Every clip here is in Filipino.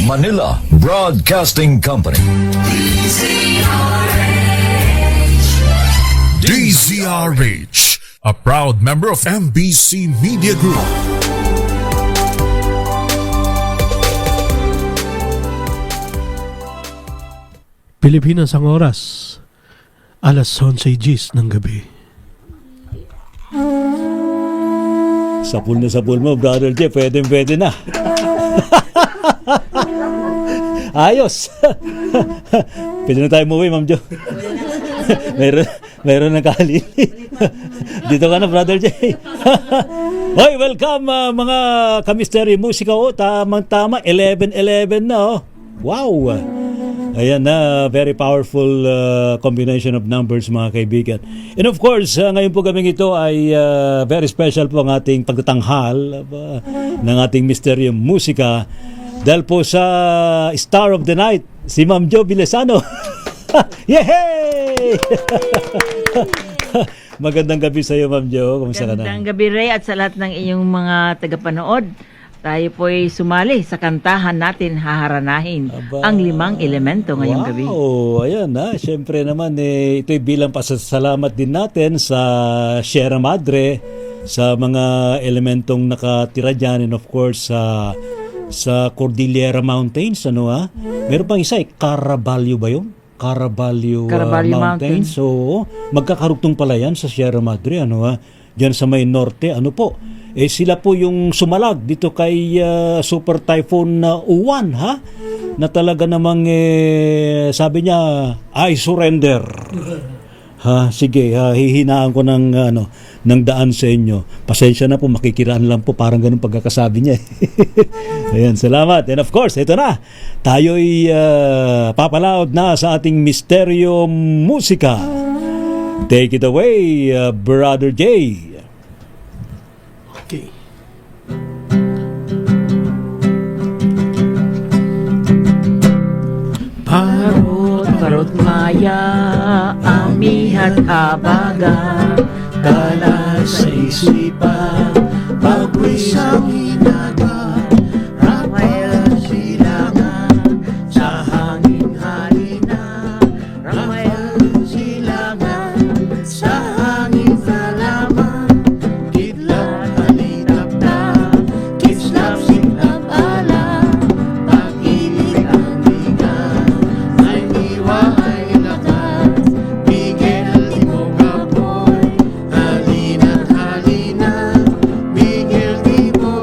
Manila Broadcasting Company. DZRH, a proud member of MBC Media Group. Pilipinas ang oras, alas 11:10 ng gabi. Sapul na sapul mo, Brother Jeff. Pwede na. Ayos. Pwede na tayo umuwi, Ma'am Jo. Meron na kalili. Dito ka na, Brother Jay. Hoy, welcome mga kamisteri musika. Tamang-tama, 11:11 na. Wow. Ayan na, very powerful combination of numbers, mga kaibigan. And of course, ngayon po kaming ito ay very special po ang ating pagtatanghal ng ating Misteryo Musika dahil po sa Star of the Night, si Ma'am Jo Vilesano. Yehey! Magandang gabi sa iyo, Ma'am Jo. Kumusta ka na? Magandang gabi, Ray, at sa lahat ng iyong mga tagapanood. Tayo po'y sumali sa kantahan natin haharanahin ang 5 elemento ngayong gabi. Wow, ayan na. Siyempre naman, ito'y bilang pasasalamat din natin sa Sierra Madre, sa mga elementong nakatira dyan, and of course, sa Cordillera Mountains. Meron pang isa, Caraballo ba yun? Caraballo Mountains. So, magkakarugtong pala yan sa Sierra Madre, Diyan sa may norte, sila po yung sumalag dito kay Super Typhoon Uwan, na talaga namang sabi niya, I surrender. Sige, hihinaan ko ng daan sa inyo. Pasensya na po, makikiraan lang po, parang ganun pagkakasabi niya. Ayan, salamat. And of course, ito na. Tayo'y papalaod na sa ating Misteryo Musika. Take it away, Brother Jay. Okay. Parot maya, amihat habaga, Dala sa isipan, pagwisang hinaga, Rafael silangan, sa hangin halina, Rafael silangan, sa hangin salaman, kidlat halitap na, kislap sinap ala, pag-ibig ang ligan, ay iwa ay lakas, bigel mo kapoy, halina, bigel mo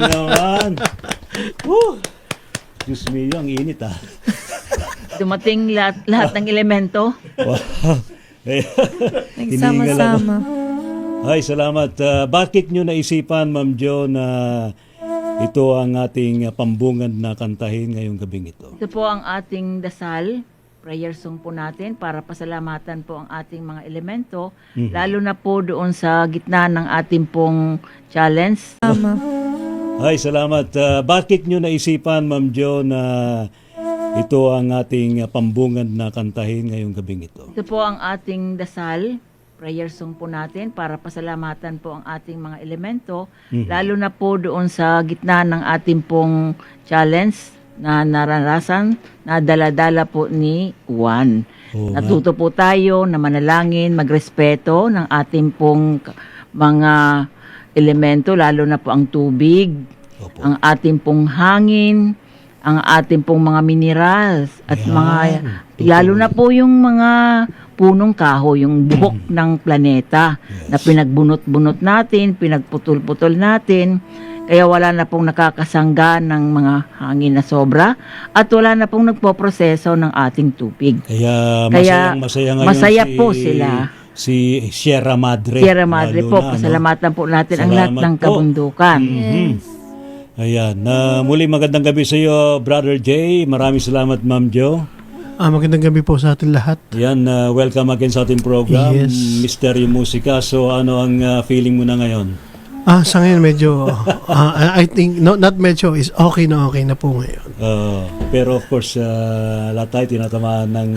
naman. Woo! Diyos me, ang init Dumating lahat ng elemento. Wow. Nagsama-sama. Ay, salamat. Bakit nyo naisipan, Ma'am Jo, na ito ang ating pambungad na kantahin ngayong gabing ito? Ito po ang ating dasal, prayer song po natin para pasalamatan po ang ating mga elemento, lalo na po doon sa gitna ng ating pong challenge. Sama. Ay, salamat. Bakit nyo naisipan, Ma'am Jo, na ito ang ating pambungad na kantahin ngayong gabing ito? Ito po ang ating dasal, prayer song po natin para pasalamatan po ang ating mga elemento, lalo na po doon sa gitna ng ating pong challenge na naranasan, na dala-dala po ni Juan. Oo nga. Natuto po tayo na manalangin, magrespeto ng ating pong mga elemento, lalo na po ang tubig, Opo. ang ating pong hangin, ang ating pong mga minerals, at Ayan, mga, totoo. lalo na po yung mga punong kahoy, yung buhok ng planeta na pinagbunot-bunot natin, pinagputol-putol natin, kaya wala na pong nakakasangga ng mga hangin na sobra at wala na pong nagpoproseso ng ating tubig. Kaya masaya ngayon masaya po sila. Si Sierra Madre. Sierra Madre lalo po, na, no? pasalamatan po natin ang lahat Salamat ng po. kabundukan. Ayan. Muli magandang gabi sa iyo, Brother Jay. Maraming salamat, Ma'am Jo. Magandang gabi po sa atin lahat. Yan, welcome again sa ating program, Yes. Mystery Musika. So ano ang feeling mo na ngayon? Sa ngayon medyo, I think, not medyo, is okay na po ngayon. Pero of course, lahat tayo tinatamaan ng,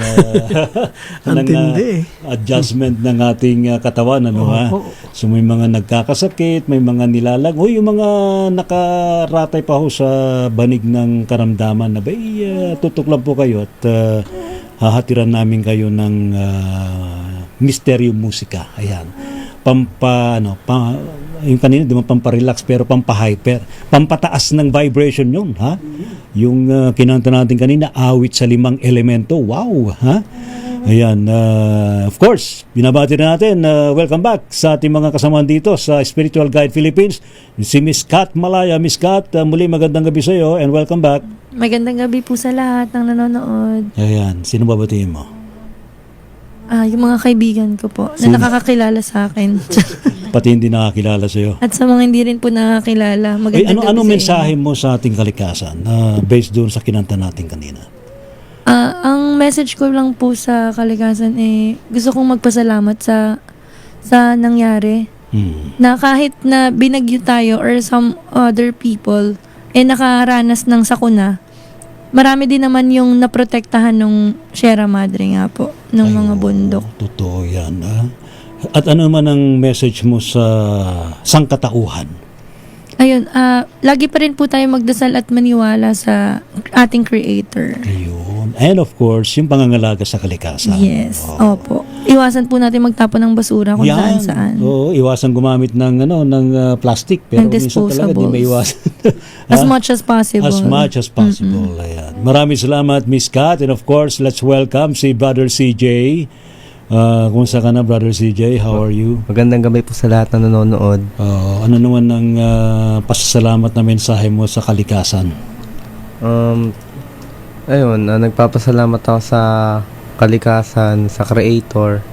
Ang ng, tindi. adjustment ng ating katawan. Ano, ha? Opo. So may mga nagkakasakit, may mga nilalag. O yung mga nakaratay pa ho sa banig ng karamdaman na tutok lang po kayo at hahatiran namin kayo ng Mysterium Musika. Ayan. Yung kanina, di mo pamparelax pero pampahyper. Pampataas ng vibration yun, ha? Yung kinanta natin kanina, awit sa 5 elemento. Wow, ha? Ayan, of course, binabati na natin, welcome back sa ating mga kasamahan dito sa Spiritual Guide Philippines. Si Miss Kat Malaya. Miss Kat, muli magandang gabi sa iyo and welcome back. Magandang gabi po sa lahat ng nanonood. Ayan, sino babatiin mo? Yung mga kaibigan ko po na nakakakilala sa akin. Pati hindi nakakilala sa iyo. At sa mga hindi rin po nakakilala, magandang gabi Ano sa mensahe inyo. mo sa ating kalikasan based doon sa kinanta natin kanina? Ang message ko lang po sa kalikasan gusto kong magpasalamat sa nangyari. Na kahit na binagyo tayo or some other people nakaranas ng sakuna, marami din naman yung naprotektahan ng Sierra Madre nga po, ng mga bundok. Totoo yan. At ano man ang message mo sa sangkatauhan? Ayun, lagi pa rin po tayo magdasal at maniwala sa ating Creator. Ayun. And of course, yung pangangalaga sa kalikasan. Yes, opo. Iwasan po natin magtapon ng basura kung Yan. saan-saan. Oo, iwasan gumamit ng plastic pero Ng minsan talaga di disposables. may iwasan. As much as possible. As much as possible. Ayan. Maraming salamat, Miss Kat. And of course, let's welcome si Brother CJ. Kumusta ka na, Brother CJ? How are you? Magandang gabi po sa lahat na nanonood. Ano naman ang pasasalamat na mensahe mo sa kalikasan? Nagpapasalamat ako sa kalikasan, sa Creator.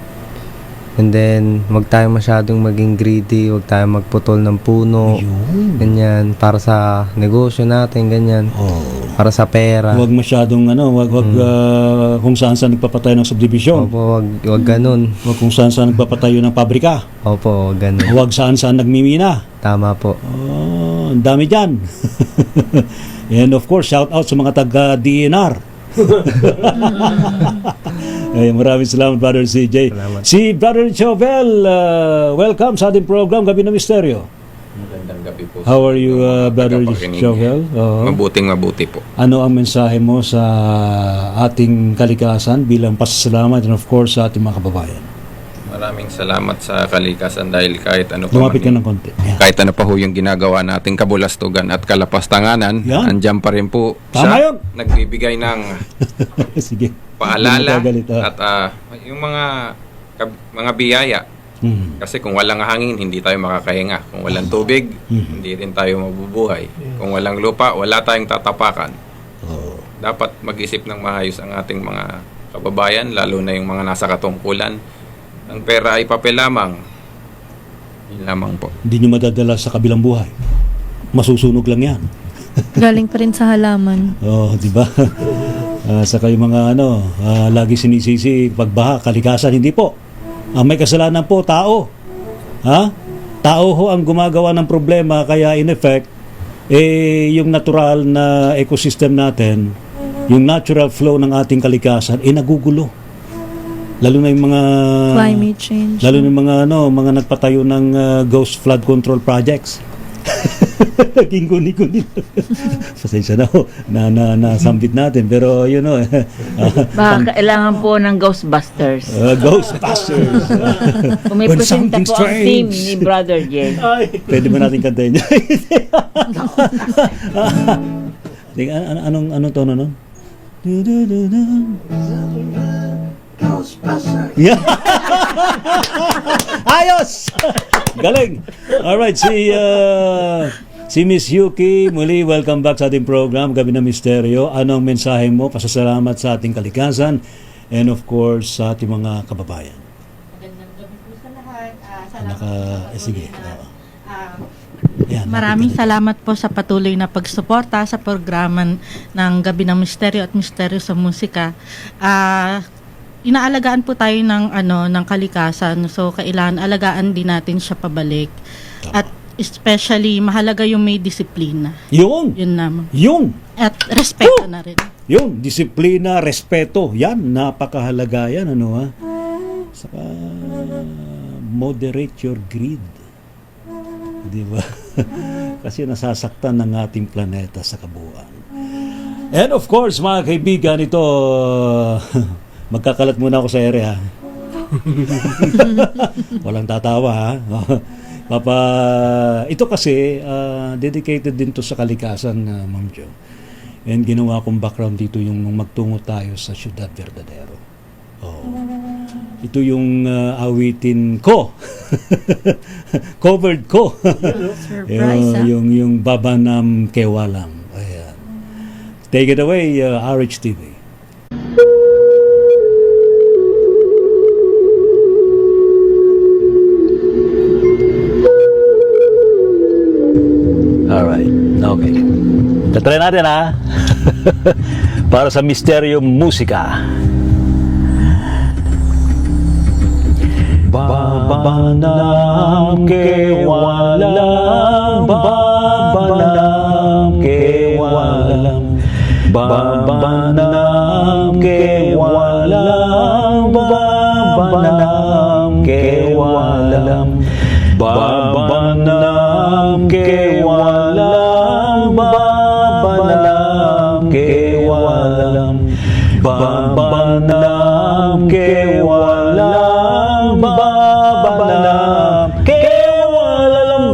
And then, wag tayo masyadong maging greedy, wag tayo magputol ng puno. Ayun. Ganyan, para sa negosyo natin, ganyan. Para sa pera. Huwag masyadong kung saan nagpapatayo ng subdivision. Opo, wag ganun. Huwag kung saan nagpapatayo ng pabrika. Opo, wag ganun. Huwag saan nagmimina. Tama po. Ang dami dyan. And of course, shout out sa mga taga-DNR. Maraming salamat, Brother CJ. Salamat. Si Brother Jovel, welcome sa ating program Gabi ng Misteryo. Magandang gabi po. How are you, Brother Tagapakinig. Jovel? Mabuting-mabuti po. Ano ang mensahe mo sa ating kalikasan bilang pasasalamat and of course sa ating mga kababayan? Maraming salamat sa kalikasan dahil kahit ano pa Lumapit ka man, ng konti. Yan. kahit ano pa ho yung ginagawa nating kabulastugan at kalapastanganan, Yan. andyan pa rin po Tama siya yun. nagbibigay ng Sige. paalala Hindi mo magalit, at yung mga biyaya Kasi kung walang hangin, hindi tayo makakahinga. Kung walang tubig, hindi rin tayo mabubuhay. Kung walang lupa, wala tayong tatapakan. Dapat mag-isip ng maayos ang ating mga kababayan, lalo na yung mga nasa katungkulan. Ang pera ay papel lamang. Yun lamang po. Hindi nyo madadala sa kabilang buhay. Masusunog lang yan. Galing pa rin sa halaman. Oh, di ba? Saka yung mga lagi sinisisi pagbaha, kalikasan, hindi po. Ang may kasalanan po, tao. Ha? Tao ho ang gumagawa ng problema, kaya in effect, yung natural na ecosystem natin, yung natural flow ng ating kalikasan, nagugulo. Lalo na yung mga Climate change. lalo na yung mga nagpatayo ng ghost flood control projects. Ginguni-guni. Pasensya na ho, nasambit natin. Pero, Baka kailangan po ng Ghostbusters. Ghostbusters. Kung may When presenta something po ang team strange. ni Brother Jen. Pwede ba natin kantayin niya? Anong tono nun? Yeah. Ayos! Galing! Alright, si Miss Yuki, muli welcome back sa ating program, Gabi ng Misteryo. Anong mensahe mo? Pasasalamat sa ating kalikasan and of course sa ating mga kababayan. Magandang gabi po sa lahat. Salamat Sige. Maraming salamat po sa patuloy na pagsuporta sa programa ng Gabi ng Misteryo at Misteryo sa Musika. Inaalagaan po tayo ng kalikasan, so kailangan alagaan din natin siya pabalik. At especially mahalaga yung may disiplina. Yun! Yun naman. Yun! At respeto na rin. Yun, disiplina, respeto. Yan, napakahalaga yan. Saka, moderate your greed. Di ba? Kasi nasasaktan ng ating planeta sa kabuuan. And of course, mga kaibigan, ito, magkakalat muna ako sa ere, ha? Walang tatawa, ha? Ito kasi, dedicated din to sa kalikasan, Ma'am Jo. And ginawa kong background dito yung nung magtungo tayo sa Ciudad Verdadero. Ito yung awitin ko. Covered ko. Surprise, ha? yung Babanam Kewalam. Ayan. Take it away, RH-TV. Alright, okay. Tatry natin, ha? Para sa Misteryo Musika. Babanam kewalam, babanam kewalam, babanam kewalam, babanam kewalam, babanam kewalam, babanam kewalam, babanam kewalam, babanam kewalam, babanam kewalam,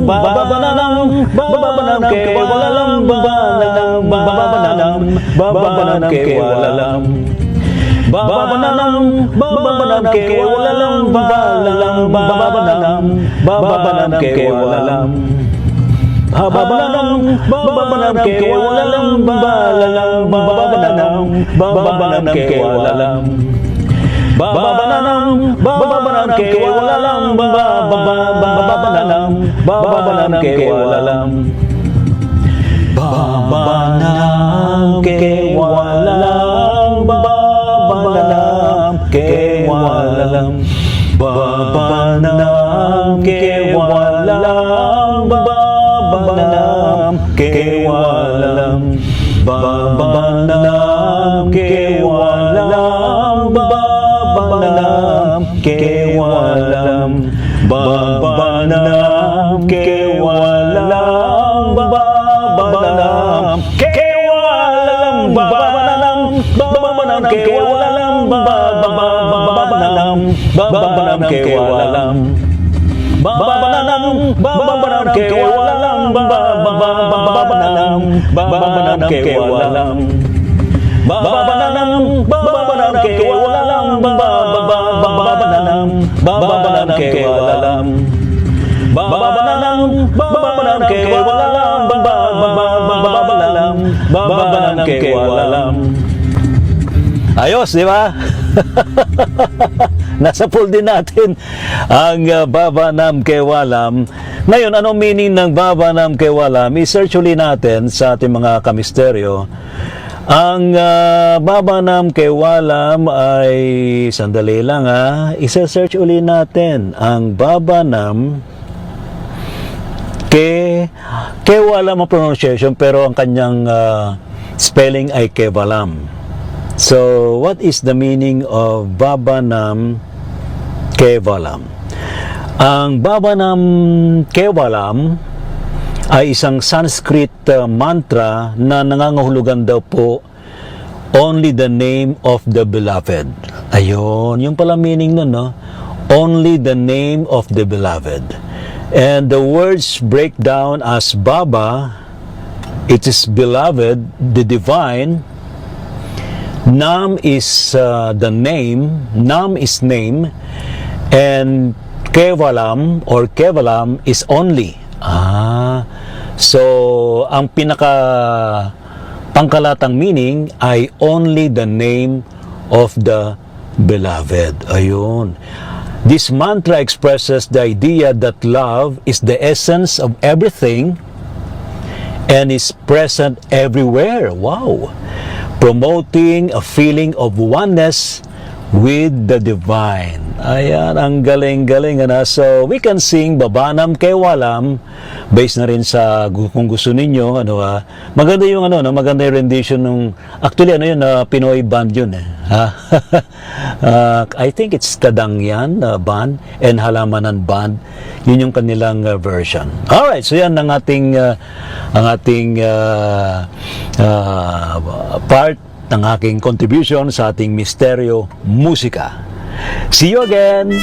babanam kewalam, babanam kewalam, babanam kewalam, Babanam kewalam, babanam kewalam, babanam kewalam, babanam kewalam, babanam kewalam, babanam kewalam, babanam kewalam, babanam kewalam, babanam kewalam, babanam kewalam, babanam kewalam, babanam kewalam, babanam kewalam, babanam kewalam, babanam kewalam, babanam kewalam, babanam kewalam, babanam Babanam kewalam. Babanam kewalam. Babanam kewalam. Ayos, di ba? Nasa pool din natin ang Babanam kewalam. Ngayon, anong meaning ng Babanam kewalam? I-search ulit natin sa ating mga kamisteryo. Ang Babanam kewalam ay, sandali lang i-search ulit natin ang Babanam kewalam ang pronunciation, pero ang kanyang spelling ay kevalam. So, what is the meaning of Babanam kevalam? Ang Babanam kevalam ay isang Sanskrit mantra na nangangahulugan daw po only the name of the beloved. Ayun, yung pala meaning nun, no? Only the name of the beloved. And the words break down as Baba, it is beloved, the divine. Nam is the name, Nam is name, and Kevalam or Kevalam is only. So ang pinaka pangkalatang meaning ay only the name of the beloved. Ayun. This mantra expresses the idea that love is the essence of everything and is present everywhere. Wow! Promoting a feeling of oneness with the divine. Ayan, ang galing-galing. So, we can sing Babanam kewalam based na rin sa kung gusto ninyo. Maganda yung maganda yung rendition ng, actually Pinoy band yun I think it's Kadangyan band and Halamanan band. Yun yung kanilang version. Alright, so yan ang ating part ng aking contribution sa ating Misteryo Musika. See you again!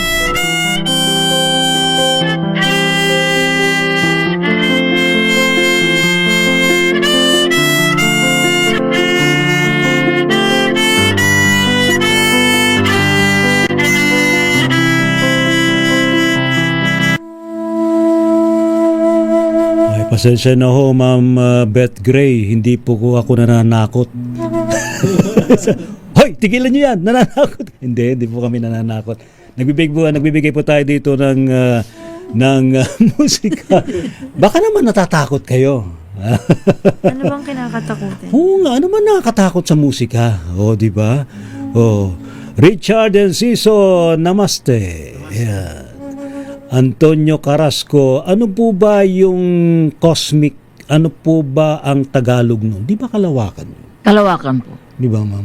Ay, pasensya na ho, Ma'am Beth Gray. Hindi po ako nananakot. Hoy, tigilan niyo yan, nananakot. Hindi po kami nananakot. Nagbibigay po tayo dito ng musika. Baka naman natatakot kayo. Ano bang kinakatakutin? Oo nga, ano man nakakatakot sa musika? Di ba? Richard Enciso, namaste. Yeah. Antonio Carrasco, ano po ba yung cosmic? Ano po ba ang Tagalog nun? Di ba kalawakan? Kalawakan po. Di ba, ma'am?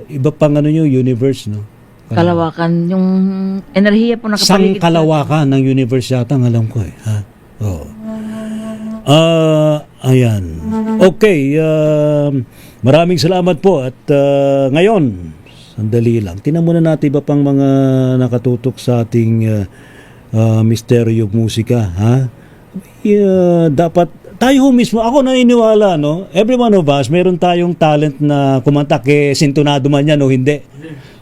Iba pang universe, no? Kalawakan, yung enerhiya po nakapaligid. Sang kalawakan ng universe yata, ang alam ko ayan. Okay, maraming salamat po. At ngayon, sandali lang. Tingnan muna natin iba pang mga nakatutok sa ating misteryo musika. Dapat tayo mismo, ako naniniwala, no? Every one of us, meron tayong talent na kumanta, sintonado man yan o hindi.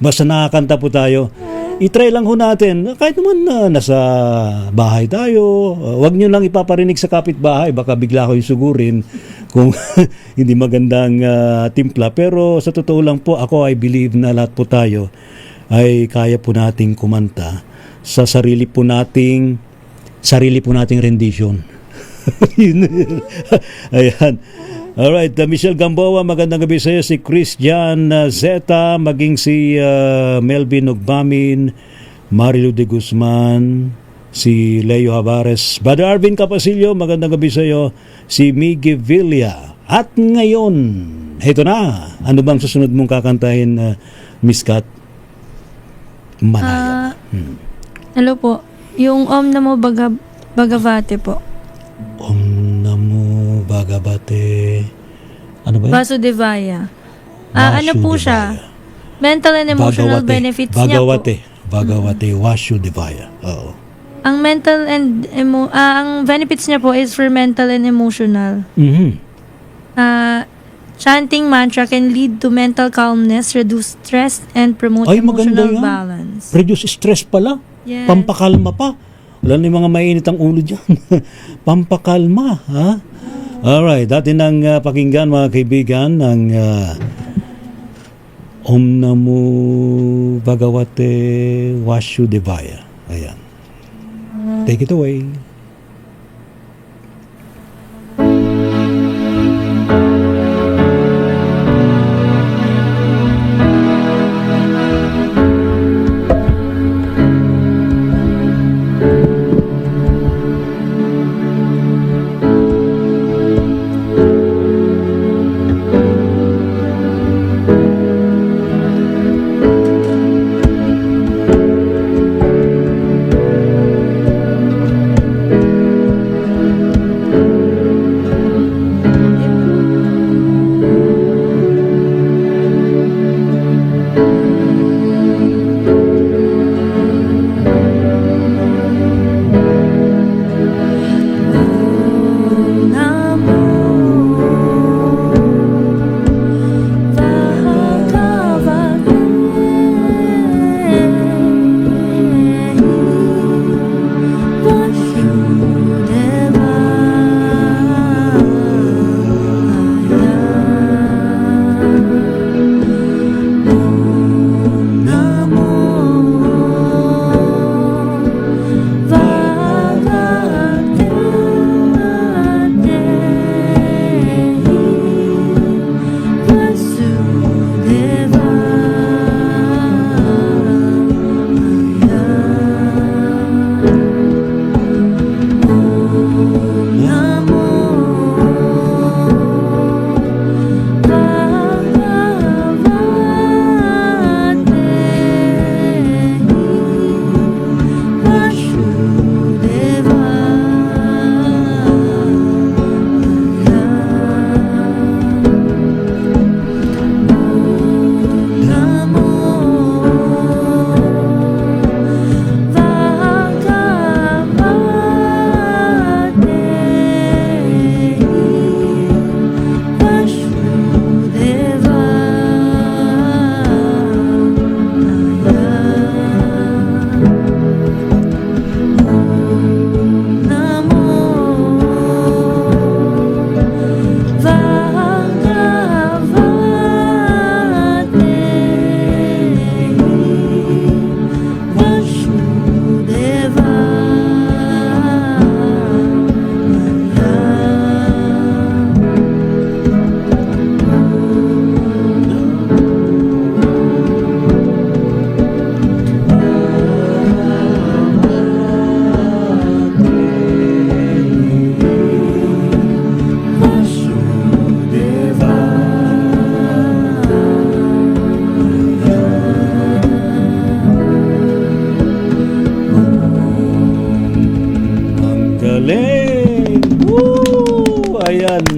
Basta nakakanta po tayo. I-try lang ho natin, kahit naman nasa bahay tayo, wag nyo lang ipaparinig sa kapitbahay, baka bigla ko yung sugurin kung hindi magandang timpla. Pero sa totoo lang po, ako I believe na lahat po tayo ay kaya po nating kumanta sa sarili po nating rendition. Ayan. Alright, Michelle Gamboa, magandang gabi sa iyo. Si Christian Zeta, maging si Melvin Ogbamin, Marilu de Guzman, si Leo Havares, Brother Arvin Capasilio, magandang gabi sa iyo. Si Miggy Villa. At ngayon, ito na. Ano bang susunod mong kakantahin, Miss Kat? Manaya. Hello po. Yung Om Namo Bhagavate po. Om Namo Bhagavate. Ano ba yun? Vasudevaya. Ano po siya? Mental and emotional benefits niya po. Bhagavate Vasudevaya. Oo. Ang mental and ang benefits niya po is for mental and emotional. Chanting mantra can lead to mental calmness, reduce stress, and promote emotional balance. Reduce stress pala? Yes. Pampakalma pa. Wala na yung mga mainit ang ulo dyan. Pampakalma, ha? Alright, dati nang pakinggan mga kaibigan ng Om Namo Bhagavate Vasudevaya. Ayan. Take it away.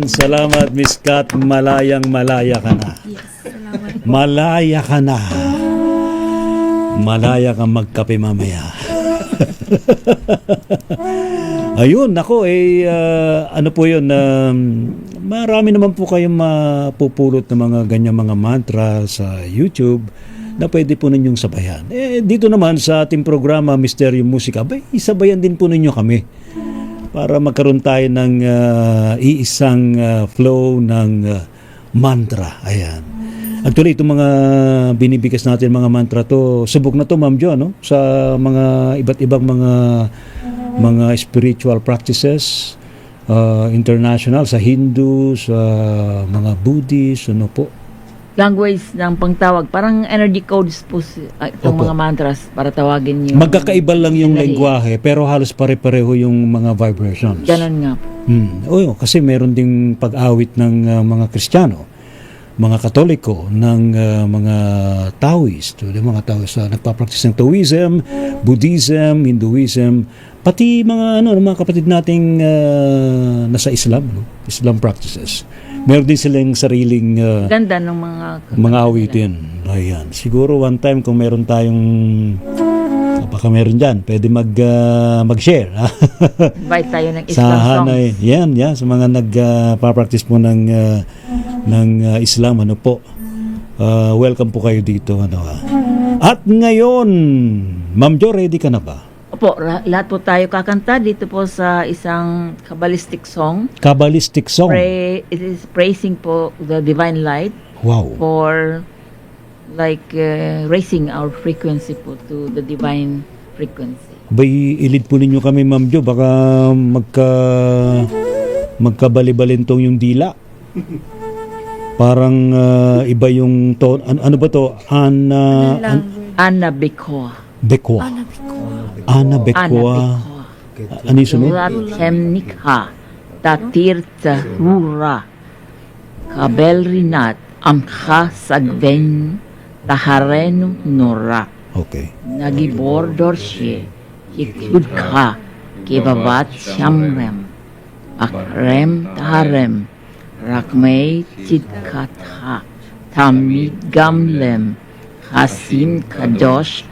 Salamat, Miss Kat. Malaya ka na. Yes, salamat. Malaya ka na. Malaya kang magkape mamaya. Ayun, nako, ano po yun, marami naman po kayong mapupulot ng mga ganyang mga mantra sa YouTube na pwede po ninyong sabayan. Dito naman sa ating programa, Misteryo Musika, isabayan din po ninyo kami para magkaroon tayo ng iisang flow ng mantra. Ayan. Actually, itong mga binibigkas natin mga mantra to, subok na to, Ma'am Jo, no? Sa mga iba't ibang mga spiritual practices, international, sa Hindu, sa mga Buddhist, ano po. Language ng pangtawag, parang energy codes po itong Opo. mga mantras para tawagin yung... Magkakaiba lang yung energy. lengguwahe, pero halos pare-pareho yung mga vibrations. Ganon nga po. Kasi meron ding pag-awit ng mga Kristiyano, mga Katoliko, ng mga Taoist, mga Taoist nagpa-practice ng Taoism, Buddhism, Hinduism, pati mga mga kapatid nating nasa Islam, no? Islam practices. Meron din silang sariling Ganda ng mga awitin. Ayan. Siguro one time kung meron tayong baka meron dyan, pwede mag-share. Invite tayo ng Sa Islam Hanay, songs. sa mga nagpa-practice po ng Islam, ano po. Welcome po kayo dito, At ngayon, Ma'am Jo, ready ka na ba? Opo, lahat po tayo kakanta dito po sa isang Kabbalistic song. Kabbalistic song. It is praising po the divine light Wow. for like raising our frequency po to the divine frequency. Bay, ilid po ninyo kami, Ma'am Jo. Baka magkabali-balintong yung dila. Parang iba yung tone. Ano ba to? Ana Bekoa. Bekwa. Ana Bekwa. Ano yung sunod? Surat Hemnikha. Tatirta Rura. Kabelrinat. Amkha Sagven. Taharenu Nora. Okay. Nagibordor siya. Yikudka. Kibabat Shamrem. Akrem Taharem. Rakmei Chidkatha. Tamid Gamlem. Hasim Kadosh.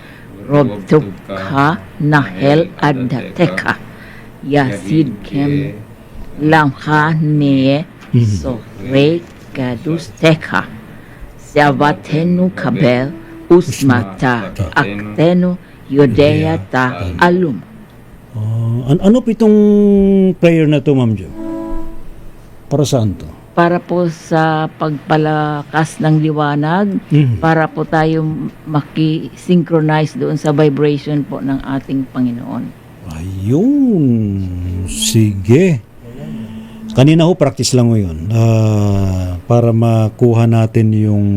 Robtukha Nahel Adateka. Yasid Kem Lamha Ne. Sore Kadusteka. Sabatenu Kabel. Usmata Aktenu Yodea Ta Alum. Ano po itong prayer na to, Ma'am Jo? Para saan to? Para po sa pagpalakas ng liwanag, para po tayo maki-synchronize doon sa vibration po ng ating Panginoon. Ayun. Sige. Kanina ho, practice lang ho yun. Para makuha natin yung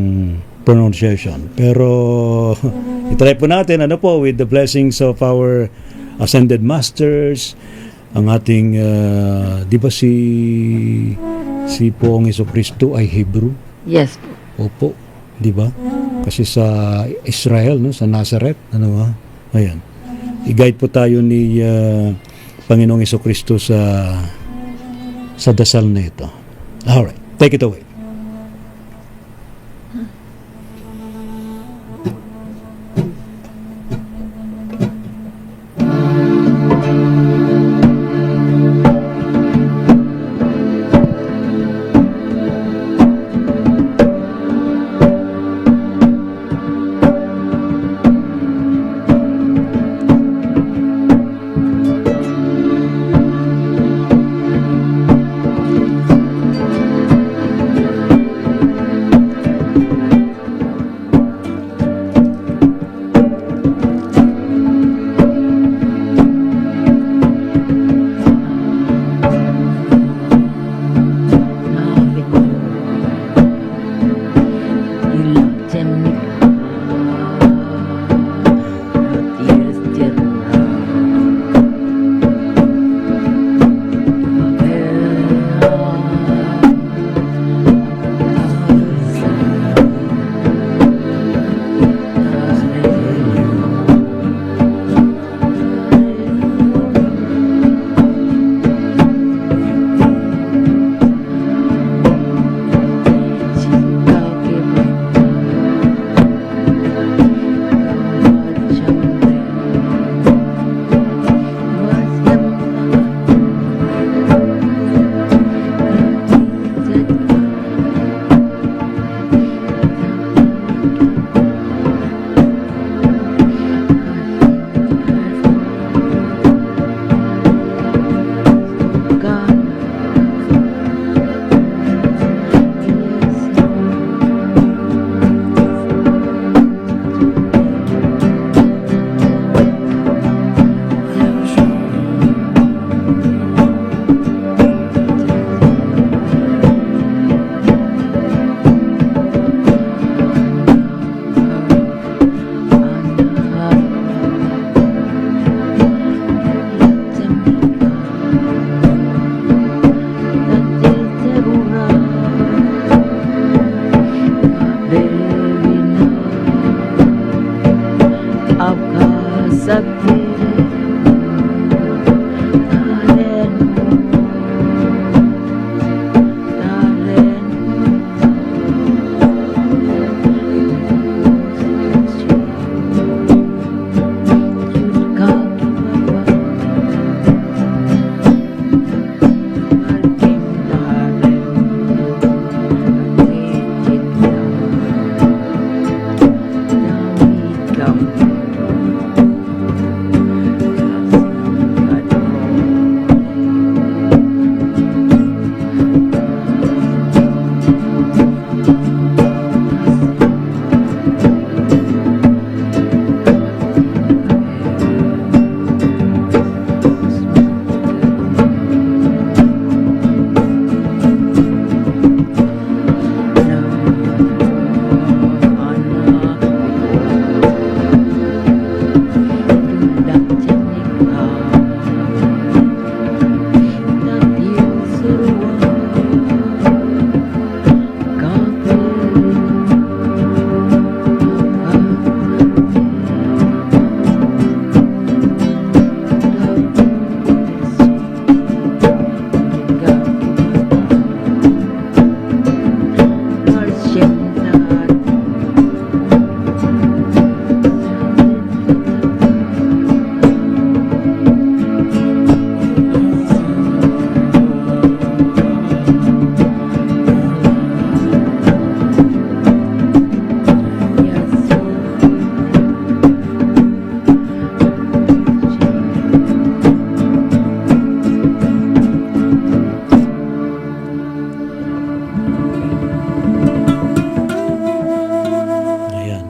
pronunciation. Pero, itry po natin, with the blessings of our ascended masters, ang ating, di ba si Poong Jesucristo ay Hebrew? Yes po. Opo, di ba? Kasi sa Israel, no, sa Nazareth, ayan. I-guide po tayo ni Panginoong Jesucristo sa dasal na ito. Alright, take it away.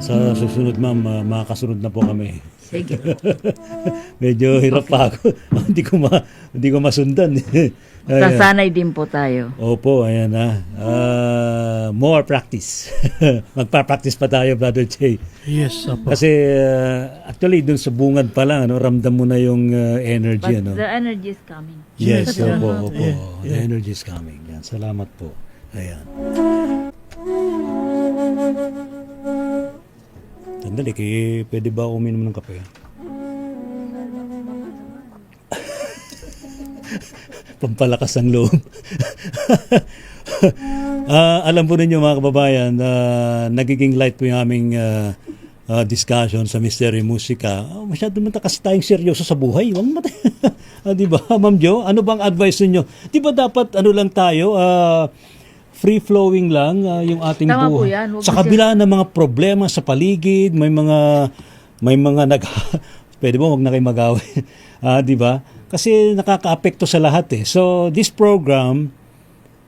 Sa susunod, ma'am, makakasunod na po kami. Sige. Medyo hirap pa ako. hindi ko masundan. Ayan. Sasanay din po tayo. Opo, ayan na. More practice. Magpa-practice pa tayo, Brother Jay. Yes, apo. Kasi actually, dun sa bungad pa lang, ramdam mo na yung energy. But the energy is coming. Yes, opo. Yeah, The energy is coming. Yan. Salamat po. Ayan. Sandali, pwede ba uminom ng kape? Pampalakas ang loob. Alam po ninyo mga kababayan, nagiging light po yung aming discussion sa Mystery Musika. Masyado naman kasi tayong seryoso sa buhay. Di ba, Ma'am Jo? Ano bang advice ninyo? Di ba dapat lang tayo, free-flowing lang yung ating Tama po buhay. yan. Huwag Sa kabila ng mga problema sa paligid, may mga pwede ba wag na kayo mag-away? Di ba? Kasi nakaka-apekto sa lahat eh. So, this program,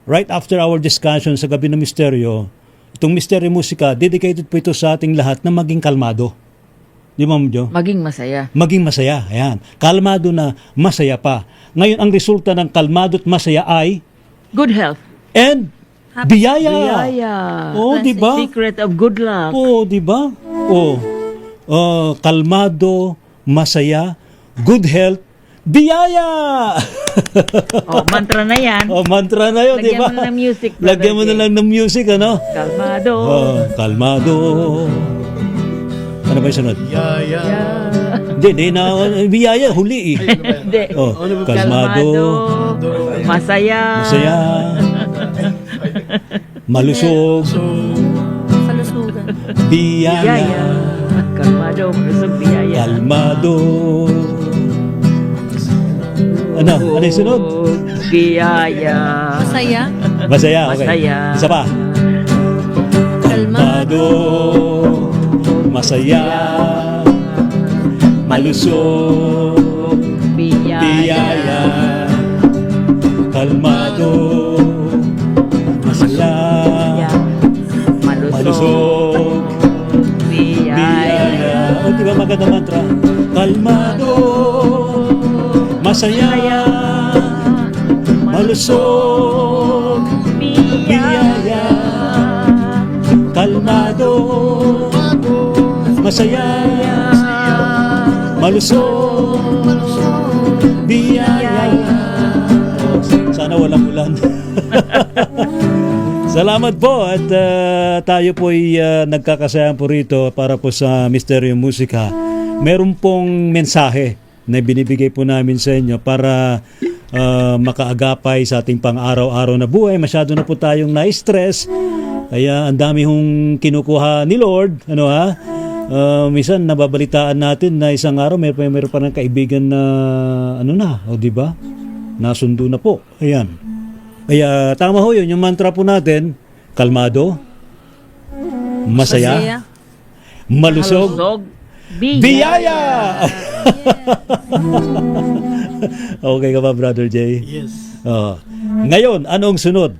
right after our discussion sa Gabi ng Misteryo, itong Mystery Musika, dedicated po ito sa ating lahat na maging kalmado. Di ba, Ma'am Jo? Maging masaya. Maging masaya. Ayan. Kalmado na masaya pa. Ngayon, ang resulta ng kalmado at masaya ay Good health. and biyaya. Biyaya. Oh, di ba? Secret of good luck. Oh, di ba? Oh. Kalmado, masaya, good health, biyaya. Oh, mantra na yan. Oh, mantra na 'yon, di ba? Lagyan mo na ng music. Brother Lagyan mo na Jay. lang ng music, ano? Kalmado. Kalmado. Ano ba 'yung sunod? Yeah. Hindi na biyaya huli eh. Hindi. Oh, kalmado, Masaya. masaya, malusog, So, Kalusugan. Biyaya. biyaya, Kalmado. Malusog biyaya. kalmado. Ano? Ano 'yung sunod? Biyaya. Masaya. Masaya, okay. Masaya. Isa pa. Kalmado, masaya, malusog, biyaya, kalmado, masaya, malusog, biyaya. O, di ba maganda mantra? Kalmado, masaya, malusog, biyaya, kalmado, masaya, malusog, biyaya. Sana walang ulan. Salamat po at tayo po ay nagkakasayan po rito para po sa Mystery Musika. Meron pong mensahe na binibigay po namin sa inyo para makaagapay sa ating pang-araw-araw na buhay. Masyado na po tayong na-stress. Kaya ang dami hong kinukuha ni Lord. Minsan nababalitaan natin na isang araw mayroon pa ng kaibigan na di ba? Nasundo na po. Ayan. Kaya tama ho yun, yung mantra po natin, kalmado, masaya, malusog, biyaya! Okay ka ba, Brother Jay? yes. Ngayon, anong sunod?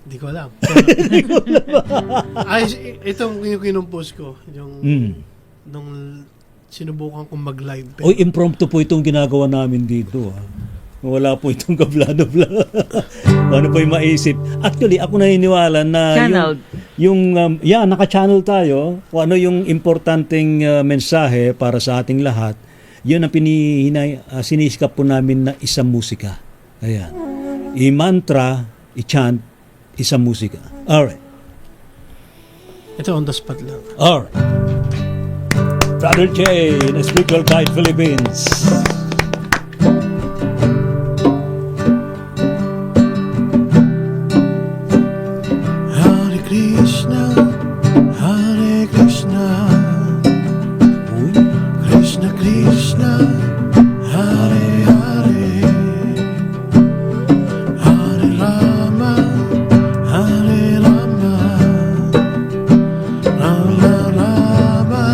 Di ko alam. Itong yung kinumpos ko, yung nung sinubukan kong mag-live. Oy, impromptu po itong ginagawa namin dito. Wala po itong kablado-blado. Ano po yung maisip? Actually, ako naniniwala na Channeled. yung naka-channel tayo kung ano yung importanteng mensahe para sa ating lahat. Yun ang sinisikap po namin na isang musika. Ayan. I-mantra, i-chant, isang musika. Alright. Ito on the spot lang. Alright. Brother J in Spiritual Guide Philippines. Hare Krishna, Hare Krishna, Krishna Krishna, Hare Hare, Hare Rama, Hare Rama, Rama Rama,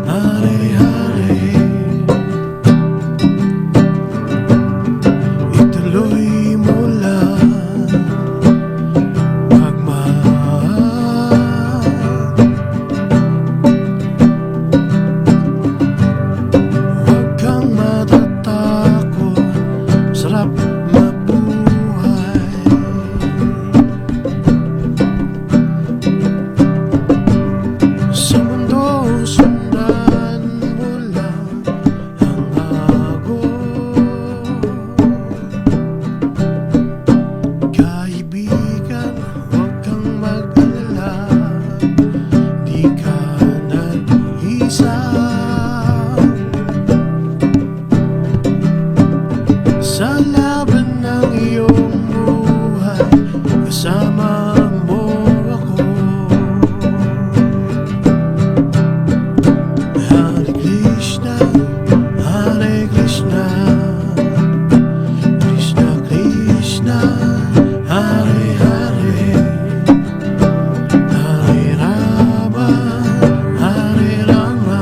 Hare Hare. Ituloy mo lang pagmamahal. Huwag kang matatakot, sarap mabuhay. Sa mundo, sundan mo lang ang agos. Kaibigan, huwag kang mag-alala, di ka nag-iisa. Sa laban ng iyong buhay, kasama mo ako. Hare Krishna, Hare Krishna, Krishna Krishna, Hare Hare, Hare Rama, Hare Rama,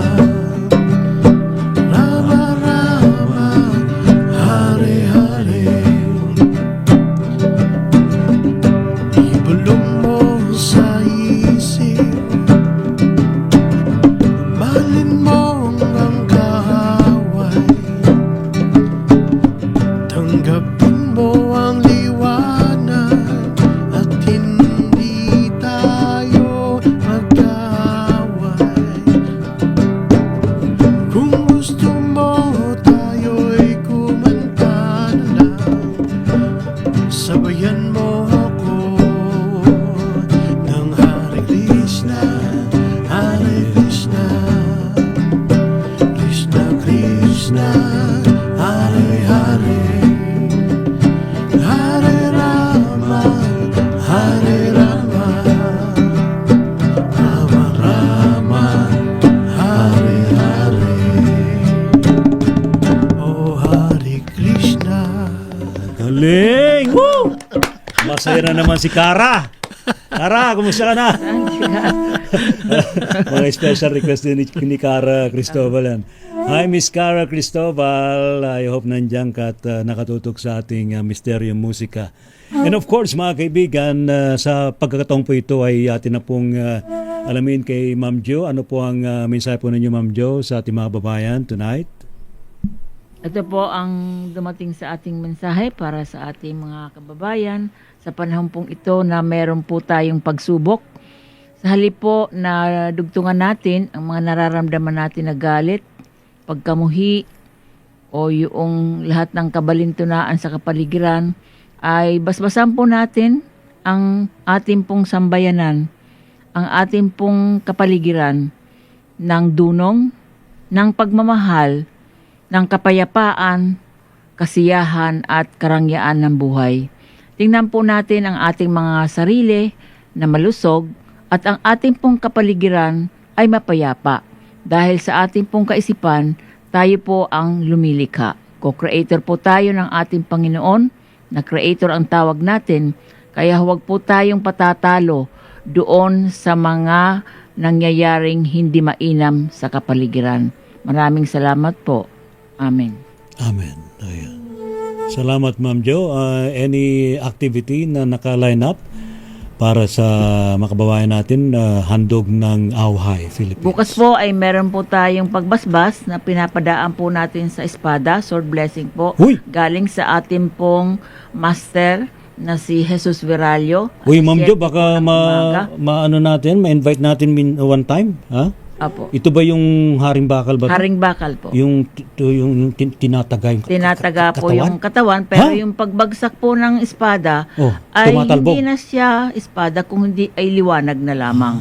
Rama Rama, Hare Hare. Ibulong mo sa isip, mahalin mo ang kaaway, tanggapin mo ang liwanag at hindi tayo mag-away. Kung gusto mo tayo'y kumanta na lang, sabayan mo ako ng Hare Krishna, Hare Krishna, Krishna Krishna, Hare Hare, Hare Rama, Hare Rama, Rama Rama, Hare Hare. Oh Hare Krishna. Galing! Woo! Masaya na naman si Kara. Kara, kumusta ka na? Mga special request din ni Kara Cristobal yan. Hi, Miss Kara Cristobal. I hope nandiyan ka at nakatutok sa ating Misteryo Musika. And of course, mga kaibigan, sa pagkakataong po ito ay atin na pong alamin kay Ma'am Jo. Ano po ang mensahe po ninyo, Ma'am Jo, sa ating mga babayan tonight? Ito po ang dumating sa ating mensahe para sa ating mga kababayan sa panahon pong ito na meron po tayong pagsubok. Sa halip po na dugtungan natin ang mga nararamdaman natin na galit, pagkamuhi, o yung lahat ng kabalintunaan sa kapaligiran, ay basbasan po natin ang ating pong sambayanan, ang ating pong kapaligiran ng dunong, ng pagmamahal, ng kapayapaan, kasiyahan at karangyaan ng buhay. Tingnan po natin ang ating mga sarili na malusog at ang ating pong kapaligiran ay mapayapa. Dahil sa ating pong kaisipan, tayo po ang lumilikha. Co-creator po tayo ng ating Panginoon, na creator ang tawag natin, kaya huwag po tayong patatalo doon sa mga nangyayaring hindi mainam sa kapaligiran. Maraming salamat po. Amen. Amen. Ayan. Salamat, Ma'am Jo. Any activity na naka-line up para sa makababayan natin, handog ng Auhay, Philippines? Bukas po ay meron po tayong pagbasbas na pinapadaan po natin sa espada, sword blessing po. Uy! Galing sa ating pong master na si Jesus Viralio. Uy, Ma'am Jo, Share baka po ng umaga. maano natin, ma-invite natin one time, ha? Apo. Ito ba yung haring bakal ba? Haring bakal po. Yung tinataga yung Tinataga po katawan? yung katawan, pero Ha? yung pagbagsak po ng espada Oh, ay tumatalbog. hindi na siya espada kung hindi ay liwanag na lamang.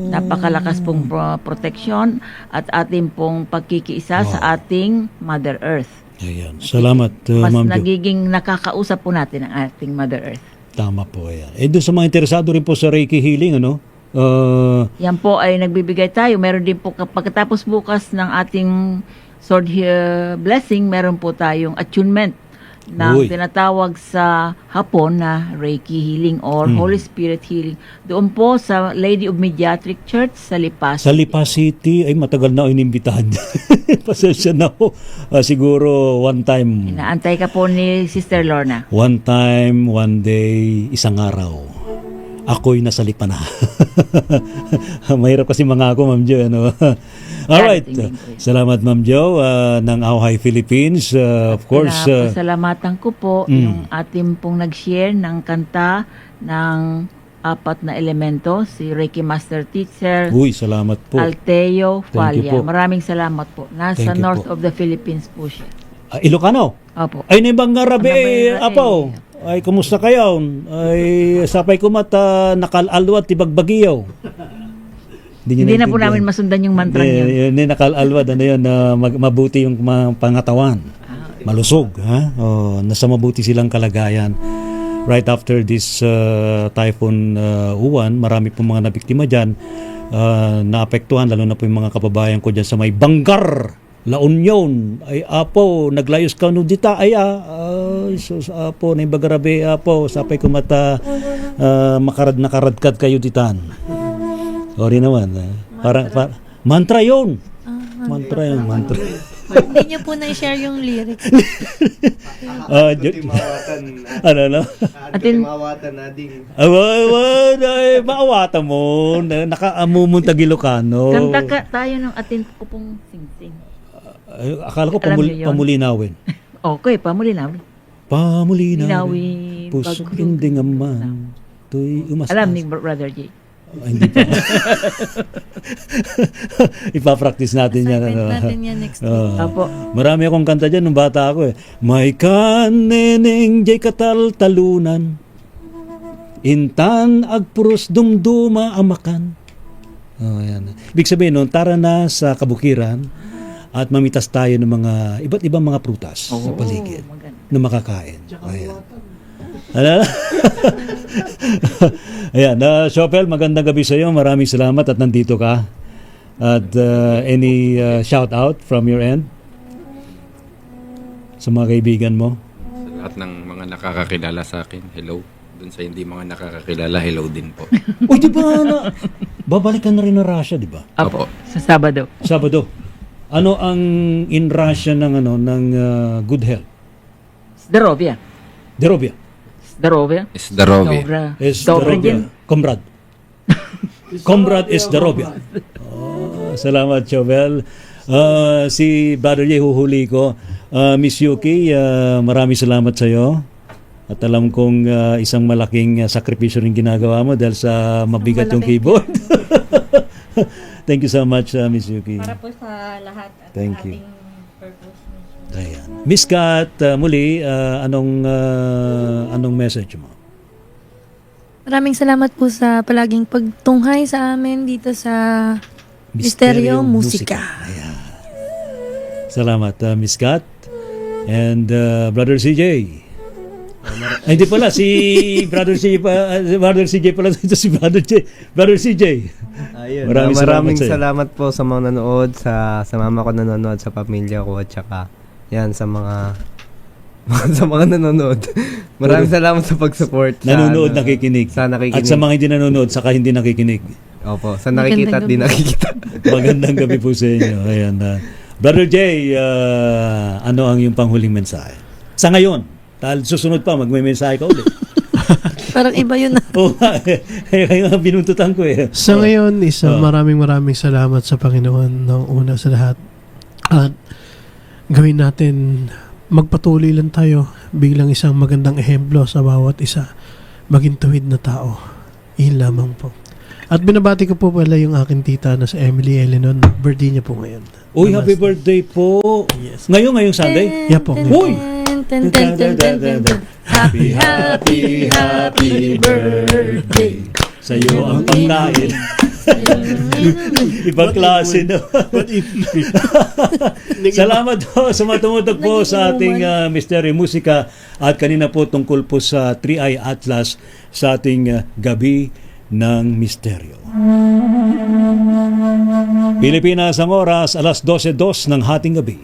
Napakalakas pong proteksyon at ating pong pagkikiisa sa ating Mother Earth. Ayan. Salamat, Mas Ma'am Jo. nagiging nakakausap po natin ang ating Mother Earth. Tama po, ayan. Doon sa mga interesado rin po sa Reiki healing, ano? Yan po ay nagbibigay tayo. Meron din po pagkatapos bukas ng ating sword blessing, meron po tayong attunement ng Uy. tinatawag sa Hapon na Reiki healing or Holy Spirit healing. Doon po sa Lady of Mediatric Church sa Lipas. Sa Lipa City, ay matagal na ako inimbitahan. Pasensya na ako. Siguro one time. Inaantay ka po ni Sister Lorna. One time, one day, isang araw. Ako'y nasa lipa na. Mahirap kasi mga ako, Ma'am Jo. Ano? Alright. Salamat, Ma'am Jo, ng Auhay Philippines. Of course. Salamatan ko po yung ating pong nag-share ng kanta ng 4 na elemento, si Reiki Master Teacher Uy, salamat po. Alteo Thank you Falia. po. Maraming salamat po. Nasa Thank you north po. of the Philippines po siya. Ilocano? Opo. Ay, nibang ngarabi, Ngarabi, apaw. Ay, kumusta kayo? Ay, sapay ko mata, nakalalwat, tibagbagiyaw. Hindi na po namin masundan yung mantra niyo. Hindi nakalalwat, ano yun, mabuti yung pangatawan. Malusog, ha? Nasa mabuti silang kalagayan. Right after this Typhoon Uwan, marami po mga nabiktima dyan, naapektuhan, lalo na po yung mga kababayan ko dyan sa may Bangar, La Union, ay apo, naglayos ka no dita, ay sus, apo, na ibagarabi, apo, sapay ko mata, nakaradkad kayo ditan. Sorry naman. Parang, mantra yun. Mantra yun, mantra. Hindi niyo po na-share yung lyrics. Ano na? Atin, Maawatan mo, nakaamumuntag Ilocano. kanta ka tayo ng atin ko pong sing-sing. Akala ko Alam niyo yun? pamulinawin. Okay, pamuli na. Pamulinawin. Linawin. Puso hindi nga man. To'y umasas. Alam ni Brother J. Ay, hindi pa. Ipapractice natin yan. Assignment natin yan next week. Apo. Marami akong kanta dyan nung bata ako eh. May kaneneng jay katal-talunan, intan agpuros dumduma amakan. Yan. Ibig sabihin nun, tara na sa kabukiran at mamitas tayo ng mga iba't ibang mga prutas sa paligid na makakain. Ayan. Ano? Ayan, Shopel, magandang gabi sa iyo. Maraming salamat at nandito ka. At any shout out from your end sa mga kaibigan mo? Sa lahat ng mga nakakakilala sa akin, hello. Doon sa hindi mga nakakakilala, hello din po. Uy, di ba babalikan na rin na Russia, di ba? Apo. Sa Sabado. Sabado. Ano ang in Russia ng good health? Zdarovia. Derobia. Zdarovia. Zdarovi. Dobre din. Comrade. Comrade is Derobia. Salamat, Chobel. Si Brother Jay, huhuli ko. Miss Yuki, maraming salamat sa iyo. At alam kong isang malaking sakripisyo rin ginagawa mo dahil sa mabigat yung keyboard. Thank you so much, Miss Yuki. Para po sa lahat at Thank you. ating purpose. Ayan. Miss Kat, muli, anong message mo? Maraming salamat po sa palaging pagtunghay sa amin dito sa Misteryo Musika. Ayan. Salamat, Miss Kat. And Brother CJ. Ay, hindi pala, si Brother CJ pala dito, si Brother CJ. Ayun. salamat Maraming sa'yo. salamat po sa mga nanonood, sa mama ko nanonood, sa pamilya ko, at saka yan sa mga sa mga nanonood. Maraming salamat sa pag-support. Nanonood, nakikinig. Sa nakikinig. At sa mga hindi nanonood, saka hindi nakikinig. Opo, sa nakikita at di nakikita. Magandang gabi po sa inyo. Ayan. Brother Jay, ano ang iyong panghuling mensahe? Sa ngayon, susunod pa, magme-mensahe ka ulit. Parang iba yun na. Oo, kaya binuntutan ko eh. Sa ngayon, maraming salamat sa Panginoon ng una sa lahat. At gawin natin magpatuloy lang tayo bilang isang magandang ehemplo sa bawat isa. Maging tuwid na tao. Iyon lamang po. At binabati ko po pala yung aking tita na sa Emily Eleanor. Birthday niya po ngayon. Uy, happy birthday po. Yes. Ngayong Sunday? Yeah po. Uy! Happy, happy, happy birthday. Sa iyo ang pangkain. Ibang klase no. Salamat po sa matumutok po sa ating Misteryo Musika at kanina po tungkol po sa 3i Atlas sa ating Gabi ng Misteryo. Pilipinas ang oras, 12:02 ng hating gabi.